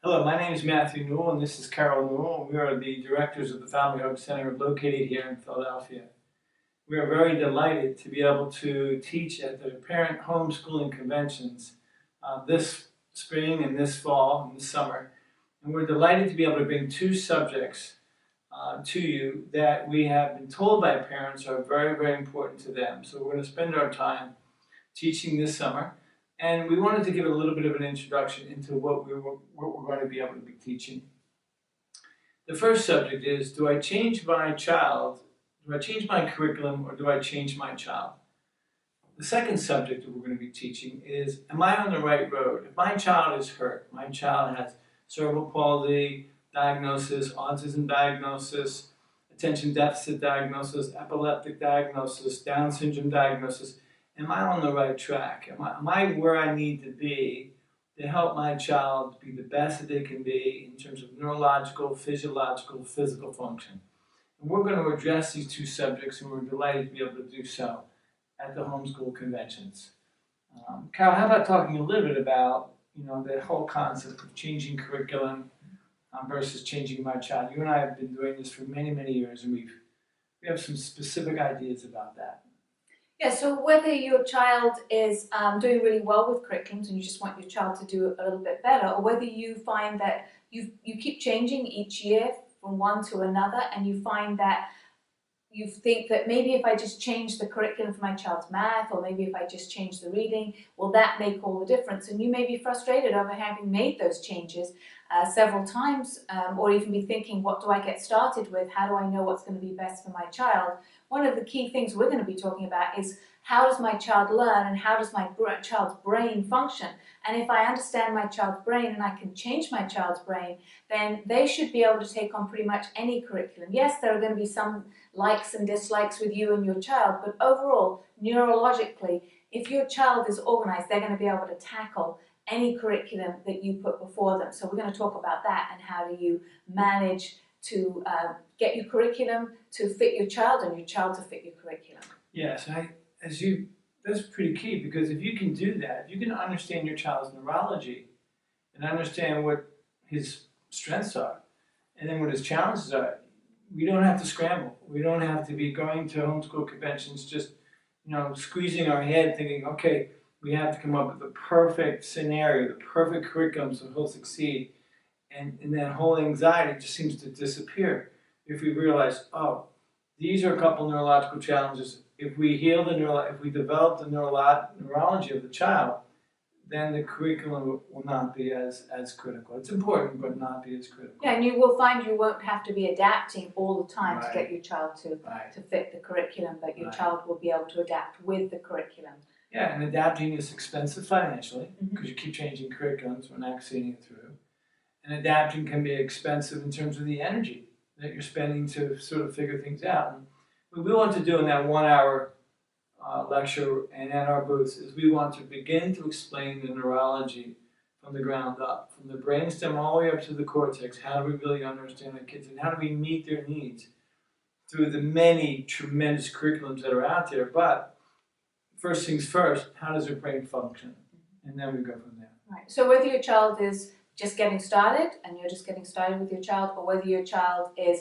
Hello, my name is Matthew Newell and this is Carol Newell. We are the directors of the Family Hope Center located here in Philadelphia. We are very delighted to be able to teach at the Parent Homeschooling Conventions this spring and this fall and this summer. And we're delighted to be able to bring two subjects to you that we have been told by parents are very, very important to them. So we're going to spend our time teaching this summer. And we wanted to give a little bit of an introduction into what we're going to be able to be teaching. The first subject is, do I change my child? Do I change my curriculum or do I change my child? The second subject that we're going to be teaching is, am I on the right road? If my child is hurt, my child has cerebral palsy diagnosis, autism diagnosis, attention deficit diagnosis, epileptic diagnosis, Down syndrome diagnosis, am I on the right track? Am I where I need to be to help my child be the best that they can be in terms of neurological, physiological, physical function? And we're going to address these two subjects, and we're delighted to be able to do so at the homeschool conventions. Carol, how about talking a little bit about that whole concept of changing curriculum versus changing my child? You and I have been doing this for many, many years, and we have some specific ideas about that. Yeah, so whether your child is doing really well with curriculums and you just want your child to do a little bit better, or whether you find that you keep changing each year from one to another, and you find that you think that maybe if I just change the curriculum for my child's math, or maybe if I just change the reading, will that make all the difference? And you may be frustrated over having made those changes several times, or even be thinking, what do I get started with? How do I know what's going to be best for my child? One of the key things we're going to be talking about is, how does my child learn and how does my child's brain function? And if I understand my child's brain and I can change my child's brain, then they should be able to take on pretty much any curriculum. Yes, there are going to be some likes and dislikes with you and your child, but overall, neurologically, if your child is organized, they're going to be able to tackle any curriculum that you put before them. So we're going to talk about that, and how do you manage to get your curriculum to fit your child and your child to fit your curriculum. Yes, that's pretty key, because if you can do that, if you can understand your child's neurology and understand what his strengths are and then what his challenges are, we don't have to scramble. We don't have to be going to homeschool conventions just squeezing our head thinking, okay, we have to come up with the perfect scenario, the perfect curriculum so he'll succeed. And that whole anxiety just seems to disappear if we realize, oh, these are a couple neurological challenges. If we heal if we develop the neurology of the child, then the curriculum will not be as critical. It's important, but not be as critical. Yeah, and you will find you won't have to be adapting all the time to get your child to fit the curriculum, but your child will be able to adapt with the curriculum. Yeah, and adapting is expensive financially, because you keep changing curriculums, we're not seeing it through. And adapting can be expensive in terms of the energy that you're spending to sort of figure things out. And what we want to do in that 1 hour lecture and at our booths is we want to begin to explain the neurology from the ground up, from the brainstem all the way up to the cortex. How do we really understand the kids, and how do we meet their needs through the many tremendous curriculums that are out there? But first things first, how does their brain function? And then we go from there. Right. So whether your child is just getting started and you're just getting started with your child, or whether your child is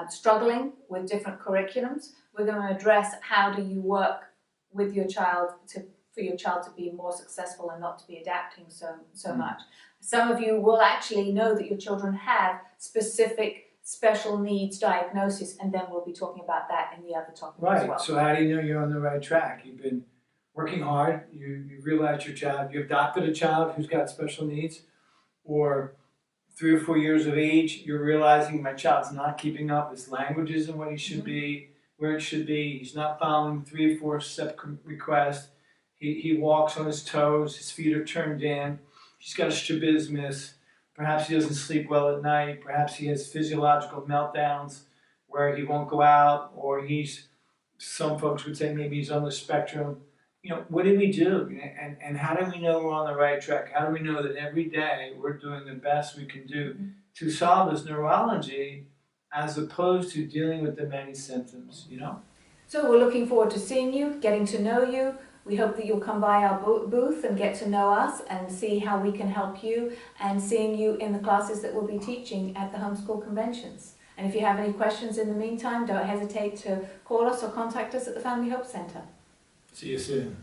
struggling with different curriculums, we're going to address how do you work with your child for your child to be more successful and not to be adapting so much. Some of you will actually know that your children have specific special needs diagnosis, and then we'll be talking about that in the other topic as well. So how do you know you're on the right track? You've been working hard, you realize your child, you adopted a child who's got special needs, or 3 or 4 years of age, you're realizing my child's not keeping up, his language isn't what he should be, where it should be, he's not following 3 or 4 step requests, he walks on his toes, his feet are turned in, he's got a strabismus, perhaps he doesn't sleep well at night, perhaps he has physiological meltdowns where he won't go out, or some folks would say maybe he's on the spectrum. What do we do? And how do we know we're on the right track? How do we know that every day we're doing the best we can do to solve this neurology, as opposed to dealing with the many symptoms, So we're looking forward to seeing you, getting to know you, We hope that you'll come by our booth and get to know us and see how we can help you, and seeing you in the classes that we'll be teaching at the Homeschool Conventions. And if you have any questions in the meantime, don't hesitate to call us or contact us at the Family Hope Centre. See you soon.